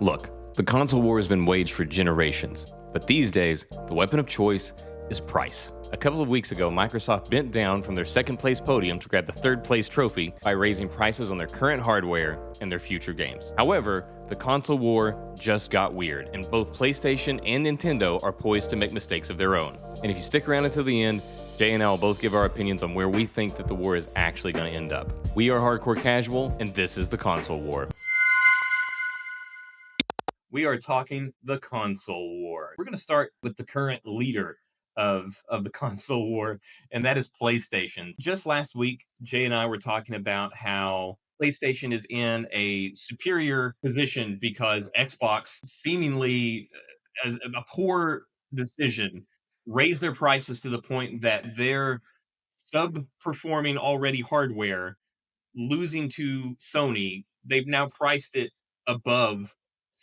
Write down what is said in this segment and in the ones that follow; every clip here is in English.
Look, the console war has been waged for generations, but these days, the weapon of choice is price. A couple of weeks ago, Microsoft bent down from their second place podium to grab the third place trophy by raising prices on their current hardware and their future games. However, the console war just got weird, and both PlayStation and Nintendo are poised to make mistakes of their own. And if you stick around until the end, Jay and I will both give our opinions on where we think that the war is actually going to end up. We are Hardcore Casual, and this is the console war. We are talking the console war. We're going to start with the current leader of the console war, and that is PlayStation. Just last week, Jay and I were talking about how PlayStation is in a superior position because Xbox, seemingly as a poor decision, raised their prices to the point that their sub-performing already hardware, losing to Sony, they've now priced it above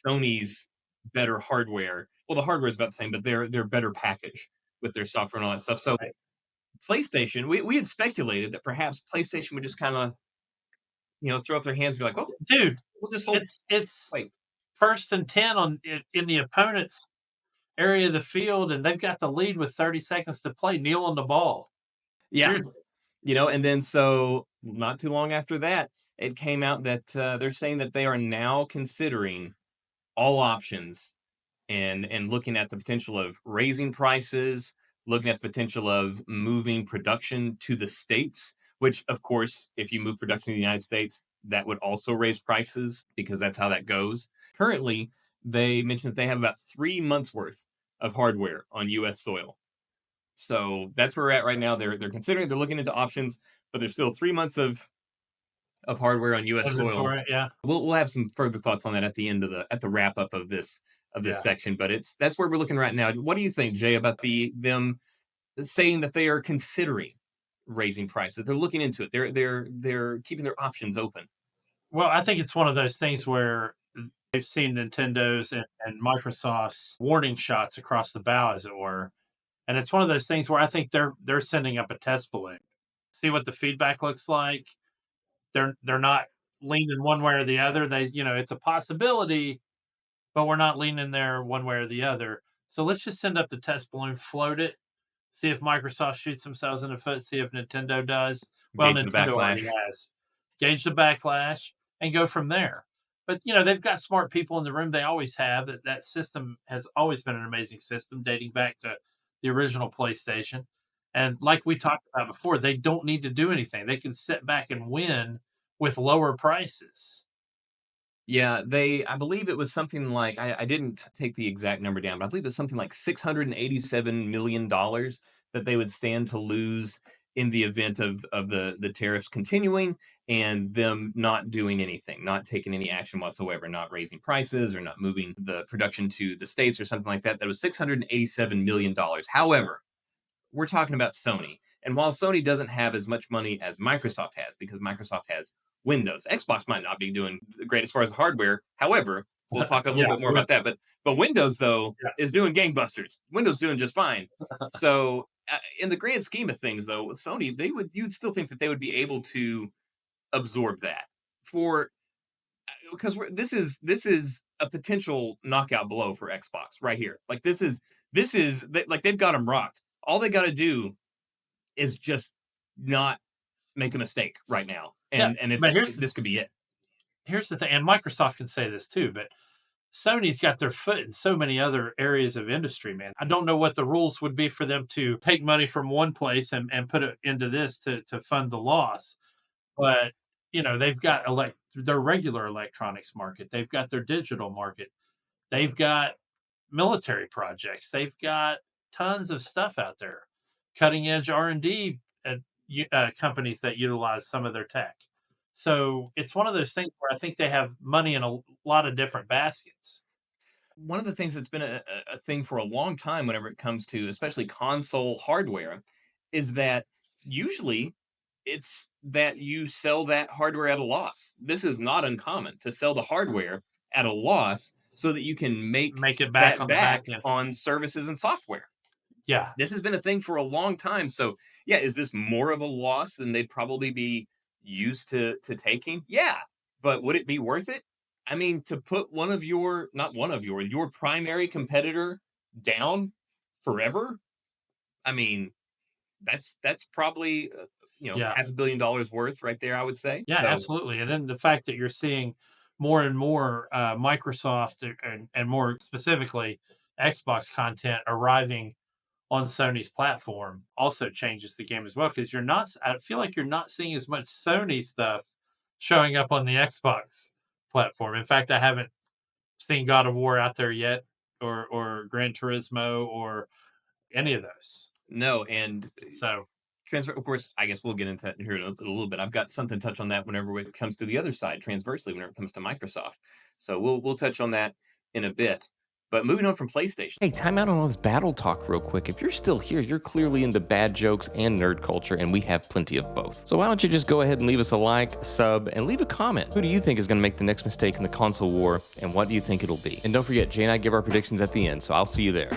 Sony's better hardware. Well, the hardware is about the same, but they're better package with their software and all that stuff. So PlayStation, we had speculated that perhaps PlayStation would just kind of, throw up their hands and be like, "Oh, dude, we'll just hold." It's Wait, first and 10 in the opponent's area of the field, and they've got the lead with 30 seconds to play. Kneel on the ball. yeah, Seriously. and then so not too long after that, it came out that they're saying that they are now considering all options and looking at the potential of raising prices, looking at the potential of moving production to the States, which, of course, if you move production to the United States, that would also raise prices because that's how that goes. Currently, they mentioned that they have about 3 months worth of hardware on U.S. soil. So that's where we're at right now. They're looking into options, but there's still 3 months of hardware on U.S. soil. Inventory, yeah. We'll have some further thoughts on that at the end of the wrap up of this section, but that's where we're looking right now. What do you think, Jay, about them saying that they are considering raising prices? They're looking into it. They're keeping their options open. Well, I think it's one of those things where they've seen Nintendo's and Microsoft's warning shots across the bow, as it were. And it's one of those things where I think they're sending up a test balloon. See what the feedback looks like. They're not leaning one way or the other. It's a possibility, but we're not leaning there one way or the other. So let's just send up the test balloon, float it, see if Microsoft shoots themselves in the foot, see if Nintendo does. Well, Gauge the Nintendo already backlash. has. Gauge the backlash and go from there. But they've got smart people in the room. They always have. That system has always been an amazing system, dating back to the original PlayStation. And like we talked about before, they don't need to do anything. They can sit back and win with lower prices. Yeah, I believe it was something like, I didn't take the exact number down, but I believe it was something like $687 million that they would stand to lose in the event of the tariffs continuing and them not doing anything, not taking any action whatsoever, not raising prices or not moving the production to the States or something like that. That was $687 million. However, we're talking about Sony. And while Sony doesn't have as much money as Microsoft has, because Microsoft has Windows, Xbox might not be doing great as far as hardware. However, we'll talk a little bit more about that. But Windows, though, is doing gangbusters. Windows doing just fine. So in the grand scheme of things, though, with Sony, you'd still think that they would be able to absorb that because this is a potential knockout blow for Xbox right here. Like this is like they've got them rocked. All they got to do is just not make a mistake right now, and this could be it. Here's the thing, and Microsoft can say this too, but Sony's got their foot in so many other areas of industry, man. I don't know what the rules would be for them to take money from one place and put it into this to fund the loss. But, they've got their regular electronics market. They've got their digital market. They've got military projects. They've got tons of stuff out there, cutting edge R&D companies that utilize some of their tech. So it's one of those things where I think they have money in a lot of different baskets. One of the things that's been a thing for a long time whenever it comes to especially console hardware is that usually it's that you sell that hardware at a loss. This is not uncommon to sell the hardware at a loss so that you can make it back on the back end on services and software. Yeah. This has been a thing for a long time. So yeah, is this more of a loss than they'd probably be used to taking? Yeah. But would it be worth it? I mean, to put one of your not one of your primary competitor down forever, I mean, that's probably, Yeah. half $500 million worth right there, I would say. Yeah, So, absolutely. And then the fact that you're seeing more and more Microsoft and more specifically Xbox content arriving on Sony's platform also changes the game as well because you're not. I feel like you're not seeing as much Sony stuff showing up on the Xbox platform. In fact, I haven't seen God of War out there yet, or Gran Turismo, or any of those. no, and So transfer, of course, I guess we'll get into that here in a little bit. I've got something to touch on that whenever it comes to the other side, transversely, whenever it comes to Microsoft. So we'll touch on that in a bit. But moving on from PlayStation. Hey, time out on all this battle talk real quick. If you're still here, you're clearly into bad jokes and nerd culture, and we have plenty of both. So why don't you just go ahead and leave us a like, sub, and leave a comment. Who do you think is going to make the next mistake in the console war, and what do you think it'll be? And don't forget, Jay and I give our predictions at the end, so I'll see you there.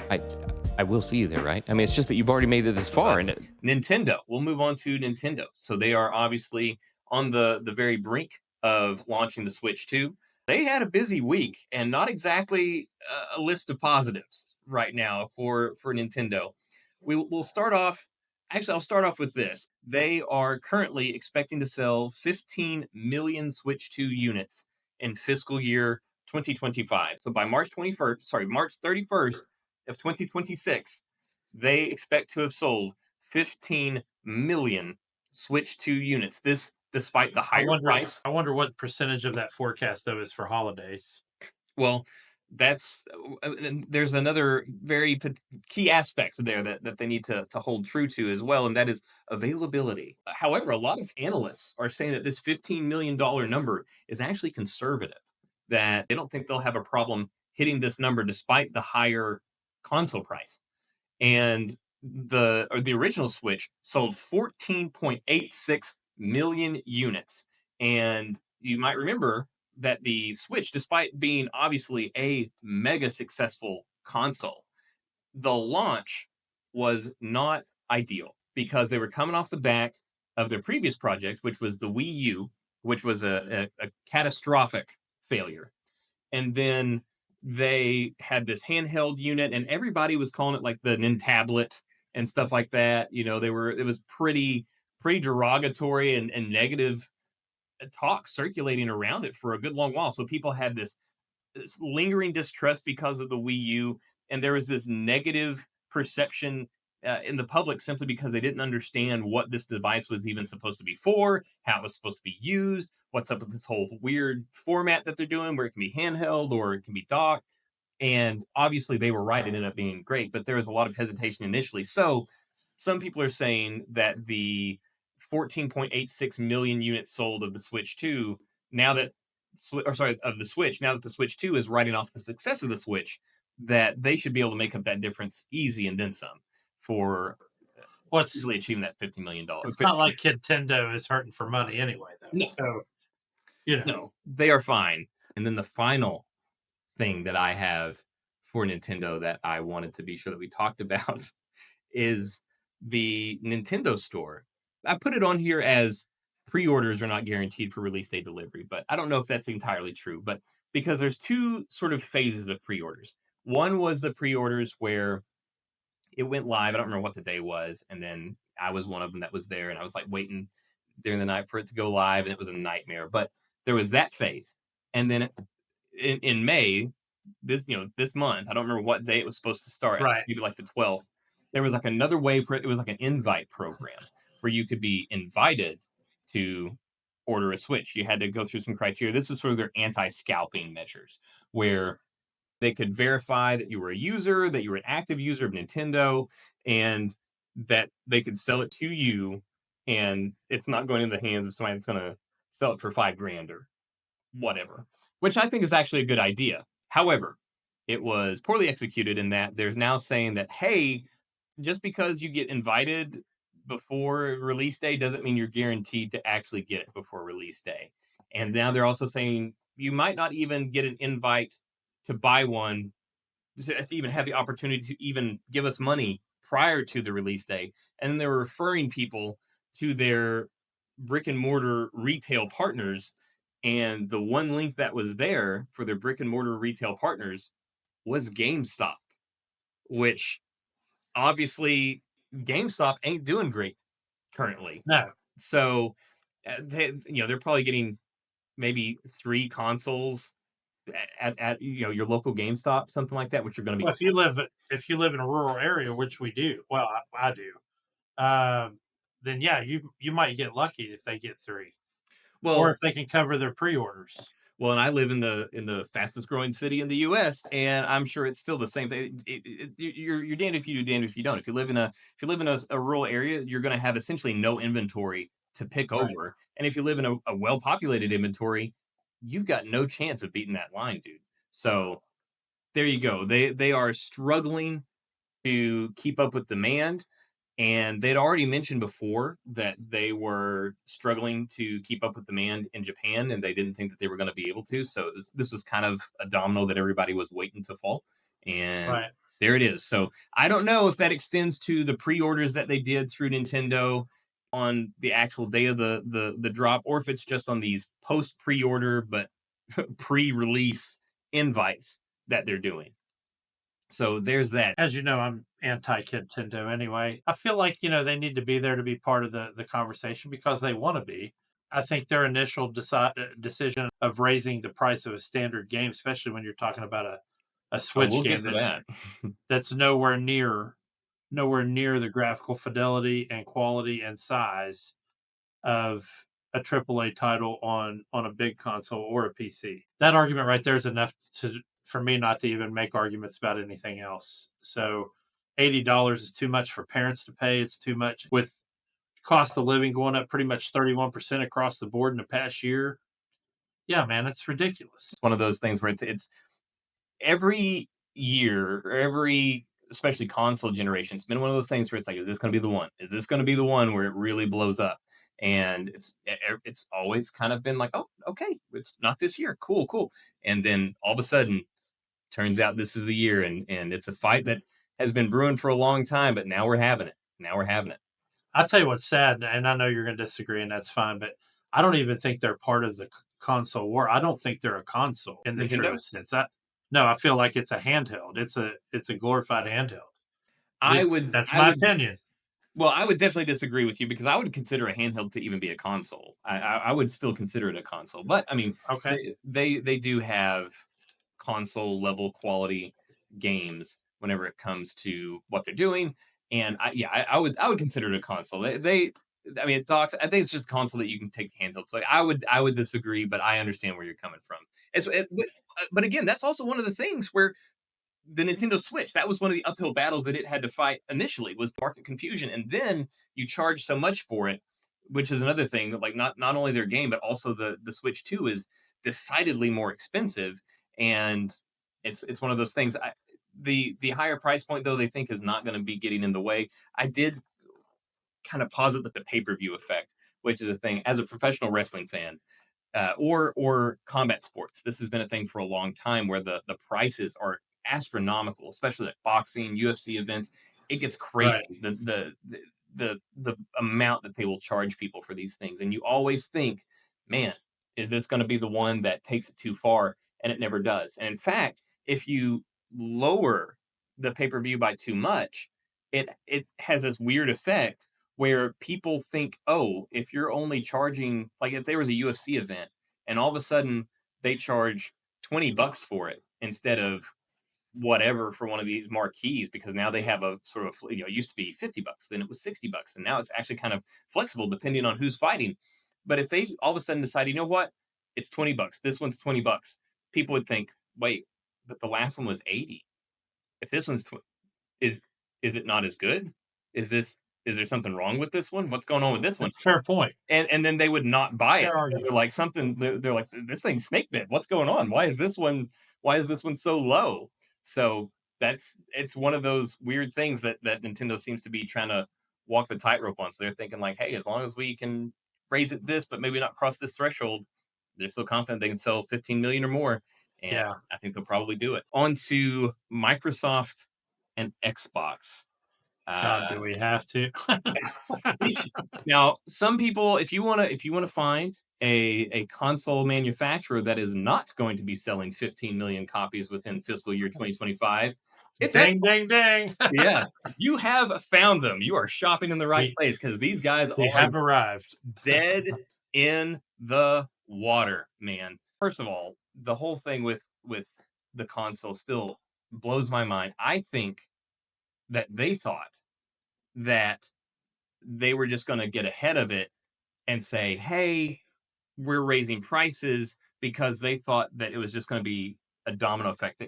I will see you there, right? I mean, it's just that you've already made it this far, and Nintendo. We'll move on to Nintendo. So they are obviously on the very brink of launching the Switch 2. They had a busy week and not exactly a list of positives right now for Nintendo. We'll start off. Actually, I'll start off with this. They are currently expecting to sell 15 million Switch 2 units in fiscal year 2025. So by March 31st of 2026, they expect to have sold 15 million Switch 2 units. This despite the I higher wonder. price. I wonder what percentage of that forecast though is for holidays. Well, that's and there's another very key aspects there that they need to hold true to as well, and that is availability. However, a lot of analysts are saying that this $15 million number is actually conservative, that they don't think they'll have a problem hitting this number despite the higher console price. And the original Switch sold 14.86 million units. And you might remember that the Switch, despite being obviously a mega successful console, the launch was not ideal because they were coming off the back of their previous project, which was the Wii U, which was a catastrophic failure. And then they had this handheld unit, and everybody was calling it like the Nintablet and stuff like that. It was pretty derogatory and negative talk circulating around it for a good long while. So people had this lingering distrust because of the Wii U, and there was this negative perception in the public simply because they didn't understand what this device was even supposed to be for, how it was supposed to be used, what's up with this whole weird format that they're doing where it can be handheld or it can be docked. And obviously they were right. It ended up being great, but there was a lot of hesitation initially. So some people are saying that the 14.86 million units sold of the Switch 2, now that of the Switch, now that the Switch 2 is riding off the success of the Switch, that they should be able to make up that difference easy and then some for Well, easily achieving that $50 million. it's not like Nintendo is hurting for money anyway, though. No, So no, they are fine. And then the final thing that I have for Nintendo that I wanted to be sure that we talked about is the Nintendo Store. I put it on here as pre-orders are not guaranteed for release day delivery, but I don't know if that's entirely true. But because there's two sort of phases of pre-orders. One was the pre-orders where it went live. I don't remember what the day was, and then I was one of them that was there, and I was like waiting during the night for it to go live, and it was a nightmare. But there was that phase, and then in May, this month, I don't remember what day it was supposed to start. right, Maybe like the 12th. There was like another way for it. It was like an invite program where you could be invited to order a Switch. You had to go through some criteria. This is sort of their anti-scalping measures, where they could verify that you were a user, that you were an active user of Nintendo, and that they could sell it to you, and it's not going in the hands of somebody that's going to sell it for 5 grand or whatever, which I think is actually a good idea. However, it was poorly executed in that they're now saying that, hey, just because you get invited before release day doesn't mean you're guaranteed to actually get it before release day. And now they're also saying you might not even get an invite to buy one, to even have the opportunity to even give us money prior to the release day. And then they were referring people to their brick and mortar retail partners And the one link that was there for their brick and mortar retail partners was GameStop, which obviously GameStop ain't doing great currently. No. So they're probably getting maybe 3 consoles at your local GameStop, something like that, which are going to be Well, if you live in a rural area, which we do, well, I do, then yeah, you might get lucky if they get three, or well. if they can cover their pre-orders. Well, and I live in the fastest growing city in the U.S., and I'm sure it's still the same thing. You're damned if you do, damned if you don't. If you live in a rural area, you're going to have essentially no inventory to pick Right. over, and if you live in a well populated inventory, you've got no chance of beating that line, dude. So there you go. They are struggling to keep up with demand. And they'd already mentioned before that they were struggling to keep up with demand in Japan, and they didn't think that they were going to be able to. So this was kind of a domino that everybody was waiting to fall. And Right. there it is. So I don't know if that extends to the pre-orders that they did through Nintendo on the actual day of the drop, or if it's just on these post pre-order but pre-release invites that they're doing. So there's that. As you know, I'm anti Nintendo anyway. I feel like, they need to be there to be part of the conversation because they want to be. I think their initial decision of raising the price of a standard game, especially when you're talking about a Oh, Switch we'll get game to that's that. that's nowhere near the graphical fidelity and quality and size of a AAA title on a big console or a PC. That argument right there is enough for me not to even make arguments about anything else. So $80 is too much for parents to pay. It's too much with cost of living going up pretty much 31% across the board in the past year. Yeah, man, it's ridiculous. One of those things where it's every year or every especially console generation, it's been one of those things where it's like, is this going to be the one? Is this going to be the one where it really blows up? And it's always kind of been like, oh, okay, it's not this year. Cool, cool. And then all of a sudden, turns out this is the year, and it's a fight that has been brewing for a long time, but now we're having it. Now we're having it. I'll tell you what's sad, and I know you're going to disagree, and that's fine, but I don't even think they're part of the console war. I don't think they're a console in the Nintendo. truest sense. No, I feel like it's a handheld. It's a glorified handheld. I This would that's I my would opinion. Well, I would definitely disagree with you because I would consider a handheld to even be a console. I would still consider it a console, but I mean, Okay. they do have console level quality games whenever it comes to what they're doing, and I would consider it a console. I mean, it talks. I think it's just a console that you can take handheld. So I would disagree, but I understand where you're coming from. But again, that's also one of the things where the Nintendo Switch, that was one of the uphill battles that it had to fight initially, was market confusion. And then you charge so much for it, which is another thing. Like not only their game, but also the Switch 2 is decidedly more expensive. And it's one of those things. The higher price point though, they think is not going to be getting in the way. I did kind of posit that the pay-per-view effect, which is a thing as a professional wrestling fan, or combat sports. This has been a thing for a long time where the prices are astronomical, especially like boxing, UFC events. It gets Right. crazy the amount that they will charge people for these things, and you always think, man, is this going to be the one that takes it too far? And it never does. And in fact, if you lower the pay per view by too much, it has this weird effect where people think, oh, if you're only charging, like if there was a UFC event and all of a sudden they charge $20 for it instead of whatever for one of these marquees, because now they have a sort of, it used to be $50, then it was $60, and now it's actually kind of flexible depending on who's fighting. But if they all of a sudden decide, you know what, it's $20, this one's $20, people would think, wait, but the last one was 80. If this one's is is it not as good? Is this is there something wrong with this one? What's going on with this one? That's a fair point. And then they would not buy it Fair because they're argument. like something. They're like, this thing's snake bit. What's going on? Why is this one? Why is this one so low? So it's one of those weird things that Nintendo seems to be trying to walk the tightrope on. So they're thinking like, hey, as long as we can raise it this, but maybe not cross this threshold, they're still confident they can sell 15 million or more. And Yeah. I think they'll probably do it. On to Microsoft and Xbox. God, do we have to? Now, some people, if you wanna find a console manufacturer that is not going to be selling 15 million copies within fiscal year 2025, it's Ding, Xbox. ding, ding. Yeah, you have found them. You are shopping in the right we place because these guys we are have arrived. dead in the water, man. First of all, the whole thing with the console still blows my mind. I think that they thought that they were just going to get ahead of it and say, "Hey, we're raising prices," because they thought that it was just going to be a domino effect. They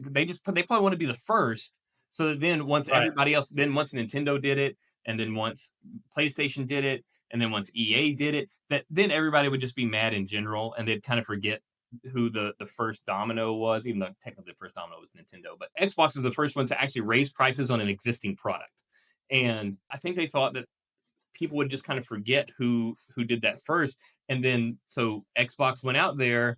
probably want to be the first, so that then once Right. everybody else, then once Nintendo did it, and then once PlayStation did it, and then once EA did it, that then everybody would just be mad in general, and they'd kind of forget who the first domino was, even though technically the first domino was Nintendo. But Xbox is the first one to actually raise prices on an existing product, and I think they thought that people would just kind of forget who did that first, and then so Xbox went out there,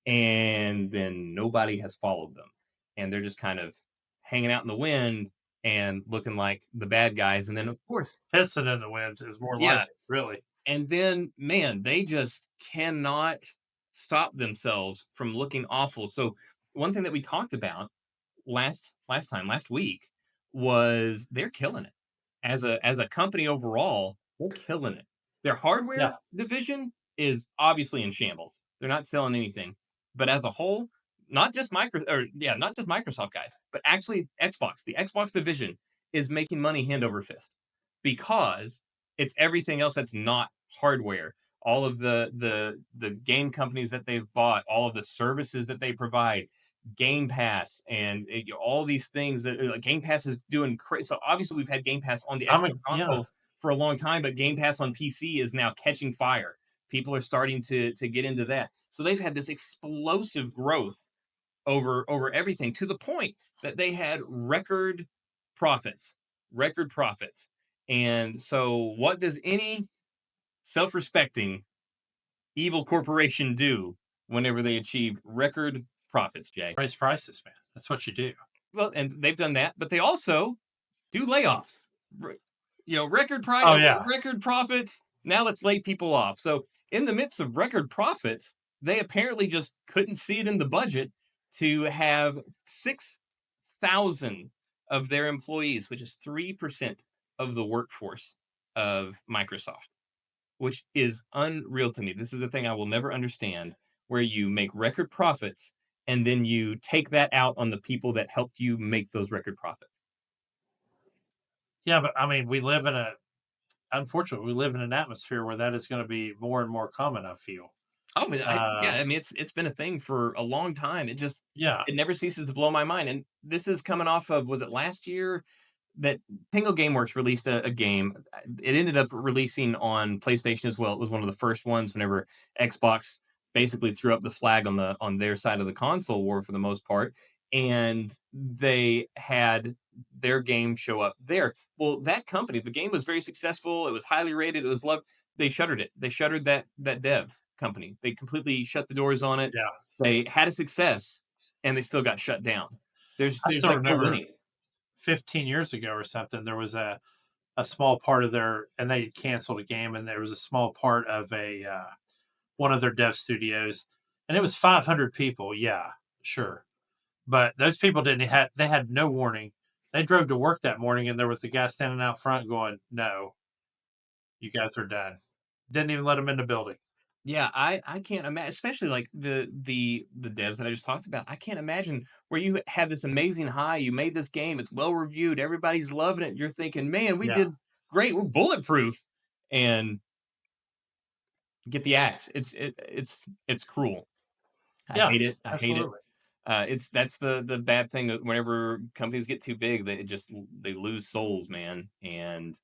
and then nobody has followed them, and they're just kind of hanging out in the wind and looking like the bad guys, and then of course, Pissing in the wind is more like yeah, it, really. and then man, they just cannot stop themselves from looking awful. So one thing that we talked about last week was they're killing it as a company overall. They're killing it. Their hardware Yeah. division is obviously in shambles. They're not selling anything, but as a whole, not just Microsoft guys, but actually Xbox. The Xbox division is making money hand over fist because it's everything else that's not hardware. All of the game companies that they've bought, all of the services that they provide, Game Pass, and all these things that like, Game Pass is doing crazy. So obviously, we've had Game Pass on the Xbox Yeah. console for a long time, but Game Pass on PC is now catching fire. People are starting to get into that. So they've had this explosive growth over everything to the point that they had record profits. And so, what does any self-respecting evil corporation do whenever they achieve record profits, Jay? Raise prices, man. That's what you do. Well, and they've done that, but they also do layoffs. Record price, Oh, yeah. record profits. Now let's lay people off. So in the midst of record profits, they apparently just couldn't see it in the budget to have 6,000 of their employees, which is 3% of the workforce of Microsoft, which is unreal to me. This is a thing I will never understand, where you make record profits and then you take that out on the people that helped you make those record profits. Yeah, but I mean, unfortunately, we live in an atmosphere where that is going to be more and more common, I feel. Oh, Uh, I mean, it's been a thing for a long time. yeah. It never ceases to blow my mind. And this is coming off of, was it last year that Tango Gameworks released a game? It ended up releasing on PlayStation as well. It was one of the first ones whenever Xbox basically threw up the flag on their side of the console war for the most part, and they had their game show up there. Well, that company, the game was very successful. It was highly rated. It was loved. They shuttered it. They shuttered that dev company. They completely shut the doors on it. Yeah. They had a success, and they still got shut down. I There's still like no remember winning. 15 years ago or something, there was a small part of and they canceled a game, and there was a small part of one of their dev studios, and it was 500 people. Yeah, sure. But those people they had no warning. They drove to work that morning, and there was a guy standing out front going, "No, you guys are done." Didn't even let them in the building. Yeah, I can't imagine, especially like the devs that I just talked about. I can't imagine where you have this amazing high. You made this game, it's well reviewed, everybody's loving it. You're thinking, man, we Yeah. did great, we're bulletproof, and get the axe. It's cruel. I Yeah, hate it. I hate it. absolutely. That's the bad thing. Whenever companies get too big, they lose souls, man, and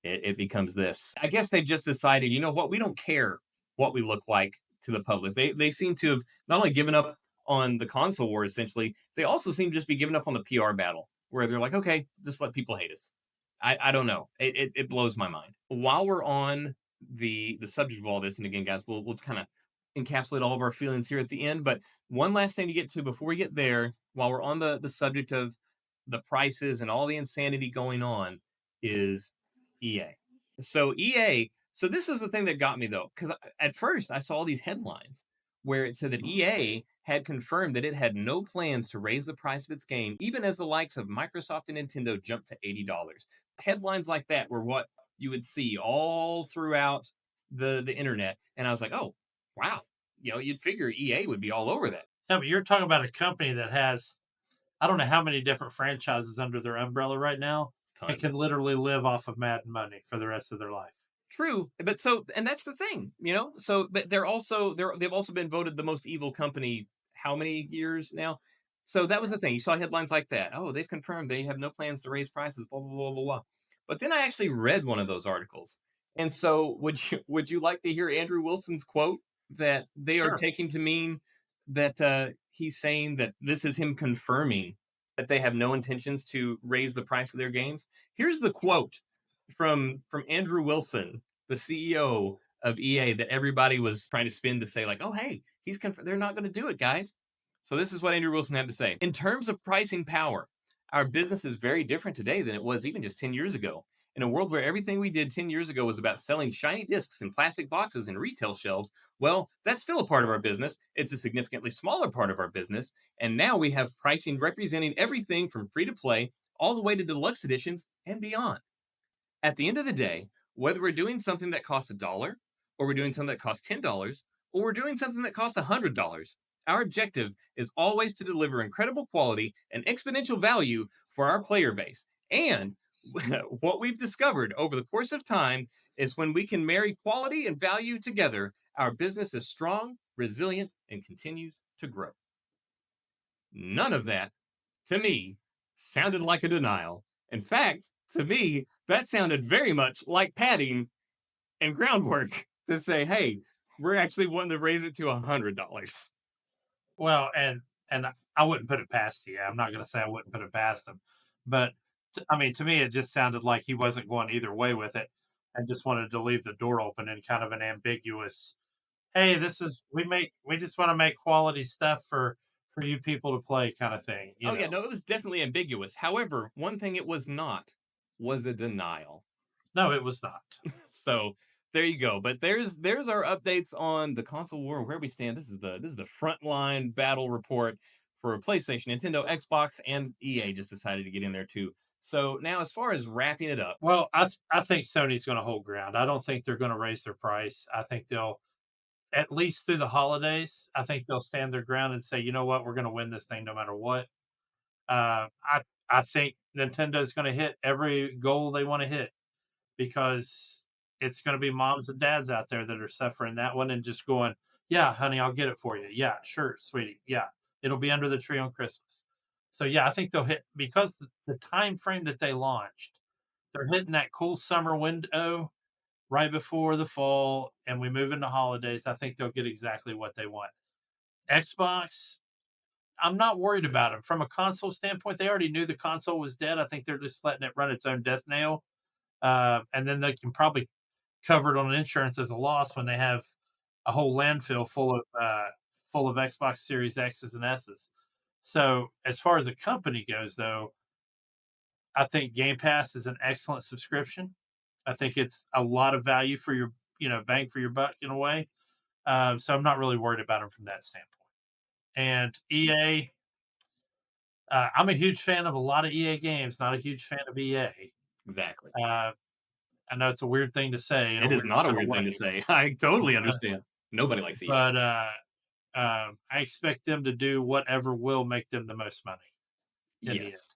it becomes this. I guess they've just decided, you know what, we don't care what we look like to the public. They seem to have not only given up on the console war, essentially, they also seem to just be giving up on the PR battle, where they're like, okay, just let people hate us. I don't know. It blows my mind. While we're on the subject of all this, and again, guys, we'll kind of encapsulate all of our feelings here at the end. But one last thing to get to before we get there, while we're on the subject of the prices and all the insanity going on, is EA. So EA, so this is the thing that got me though, because at first I saw these headlines where it said that EA had confirmed that it had no plans to raise the price of its game, even as the likes of Microsoft and Nintendo jumped to $80. Headlines like that were what you would see all throughout the internet, and I was like, oh wow, you'd figure EA would be all over that. Yeah, but you're talking about a company that has, I don't know how many different franchises under their umbrella right now, and Tons. can literally live off of Madden money for the rest of their life. True, but so and that's the thing, So, but they've also been voted the most evil company how many years now? So that was the thing. You saw headlines like that. Oh, they've confirmed they have no plans to raise prices. Blah blah blah blah blah. But then I actually read one of those articles, and so would you like to hear Andrew Wilson's quote that they are Sure. taking to mean that he's saying that this is him confirming that they have no intentions to raise the price of their games? Here's the quote from Andrew Wilson, the CEO of EA, that everybody was trying to spin to say like, oh hey, they're not going to do it, guys. So this is what Andrew Wilson had to say. In terms of pricing power, our business is very different today than it was even just 10 years ago. In a world where everything we did 10 years ago was about selling shiny discs in plastic boxes and retail shelves, well, that's still a part of our business. It's a significantly smaller part of our business. And now we have pricing representing everything from free to play all the way to deluxe editions and beyond. At the end of the day, whether we're doing something that costs $1, or we're doing something that costs $10, or we're doing something that costs $100, our objective is always to deliver incredible quality and exponential value for our player base. And what we've discovered over the course of time is when we can marry quality and value together, our business is strong, resilient, and continues to grow. None of that, to me, sounded like a denial. In fact, to me, that sounded very much like padding and groundwork to say, hey, we're actually wanting to raise it to $100. Well, and I wouldn't put it past you. I'm not going to say I wouldn't put it past him, but I mean, to me, it just sounded like he wasn't going either way with it, and just wanted to leave the door open in kind of an ambiguous. Hey, this is we just want to make quality stuff for you people to play, kind of thing. Oh, yeah, no, it was definitely ambiguous. However, one thing it was not was a denial. No, it was not. So there you go. But there's our updates on the console war, where we stand. This is the frontline battle report for PlayStation, Nintendo, Xbox, and EA just decided to get in there too. So now, as far as wrapping it up, Well, I think Sony's going to hold ground. I don't think they're going to raise their price. I think they'll, at least through the holidays, I think they'll stand their ground and say, you know what, we're going to win this thing no matter what. I think Nintendo's going to hit every goal they want to hit, because it's going to be moms and dads out there that are suffering that one and just going, yeah, honey, I'll get it for you. Yeah, sure, sweetie. Yeah, it'll be under the tree on Christmas. So yeah, I think they'll hit, because the time frame that they launched, they're hitting that cool summer window right before the fall, and we move into holidays. I think they'll get exactly what they want. Xbox, I'm not worried about them from a console standpoint. They already knew the console was dead. I think they're just letting it run its own death nail, and then they can probably cover it on insurance as a loss when they have a whole landfill full of Xbox Series X's and S's. So as far as a company goes, though, I think Game Pass is an excellent subscription. I think it's a lot of value for your, bang for your buck in a way. So I'm not really worried about them from that standpoint. And EA, I'm a huge fan of a lot of EA games, not a huge fan of EA. exactly. I know it's a weird thing to say in a It is weird not a kind of weird thing to way, say. I totally understand. Nobody likes EA. but I expect them to do whatever will make them the most money in the end. Yes.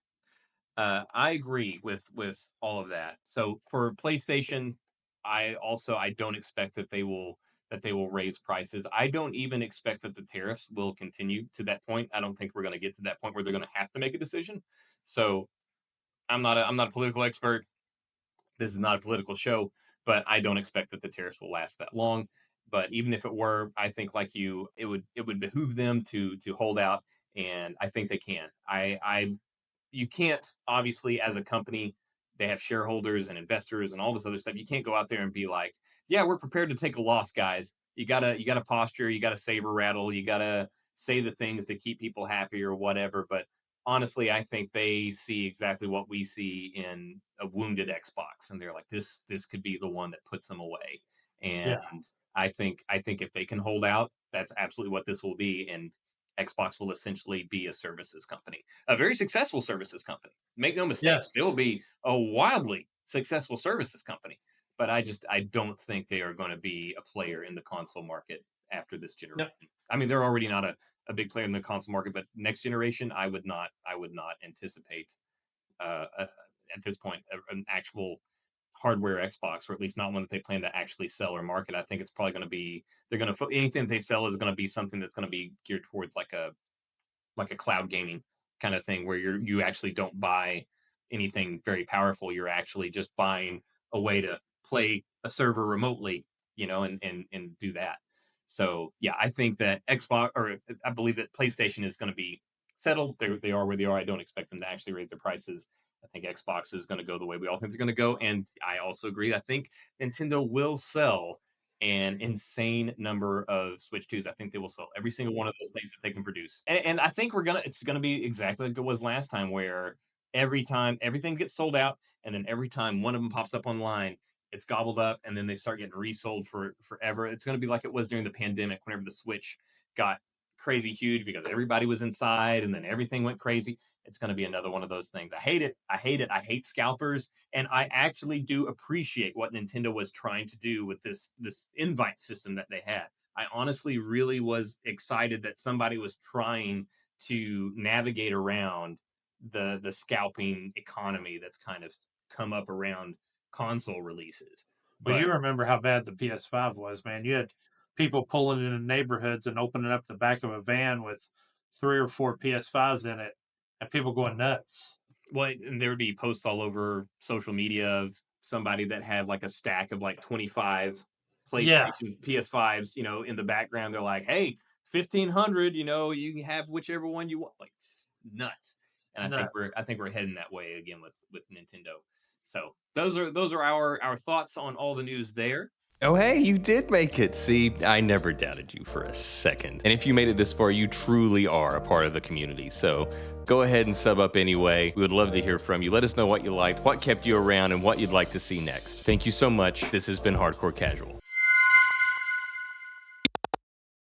I agree with all of that. So for PlayStation, I don't expect that they will raise prices. I don't even expect that the tariffs will continue to that point. I don't think we're going to get to that point where they're going to have to make a decision. So I'm not a political expert. This is not a political show, but I don't expect that the tariffs will last that long. But even if it were, I think like you, it would behoove them to hold out, and I think they can. I you can't, obviously, as a company, they have shareholders and investors and all this other stuff. You can't go out there and be like, yeah, we're prepared to take a loss, guys. You gotta posture, you gotta saber rattle, you gotta say the things to keep people happy or whatever. But honestly, I think they see exactly what we see in a wounded Xbox, and they're like, this could be the one that puts them away. Yeah. And I think if they can hold out, that's absolutely what this will be. And Xbox will essentially be a services company, a very successful services company. Make no mistake, they will Yes. be a wildly successful services company. But I don't think they are going to be a player in the console market after this No. generation. I mean, they're already not a big player in the console market, but next generation, I would not anticipate at this point an actual hardware Xbox, or at least not one that they plan to actually sell or market. I think it's probably going to be they're going to anything they sell is going to be something that's going to be geared towards like a cloud gaming kind of thing where you actually don't buy anything very powerful. You're actually just buying a way to play a server remotely, and do that. So yeah, I think that Xbox, or I believe that PlayStation is going to be settled. They are where they are. I don't expect them to actually raise their prices. I think Xbox is going to go the way we all think they're going to go, and I also agree. I think Nintendo will sell an insane number of Switch 2s. I think they will sell every single one of those things that they can produce. And I think it's gonna be exactly like it was last time, where every time everything gets sold out, and then every time one of them pops up online, it's gobbled up, and then they start getting resold for forever. It's gonna be like it was during the pandemic, whenever the Switch got crazy huge because everybody was inside and then everything went crazy. It's going to be another one of those things. I hate it. I hate it. I hate scalpers, and I actually do appreciate what Nintendo was trying to do with this invite system that they had. I honestly really was excited that somebody was trying to navigate around the scalping economy that's kind of come up around console releases. Well, But you remember how bad the PS5 was, man. You had people pulling into neighborhoods and opening up the back of a van with 3 or 4 PS5s in it, and people going nuts. well, and there would be posts all over social media of somebody that had like a stack of like 25 Yeah, PlayStation PS5s, in the background. They're like, "Hey, 1,500, you can have whichever one you want." Like, it's nuts. And I think we're nuts. I think we're heading that way again with Nintendo. So those are our thoughts on all the news there. Oh, hey, you did make it. See, I never doubted you for a second. And if you made it this far, you truly are a part of the community. So go ahead and sub up anyway. We would love to hear from you. Let us know what you liked, what kept you around, and what you'd like to see next. Thank you so much. This has been Hardcore Casual.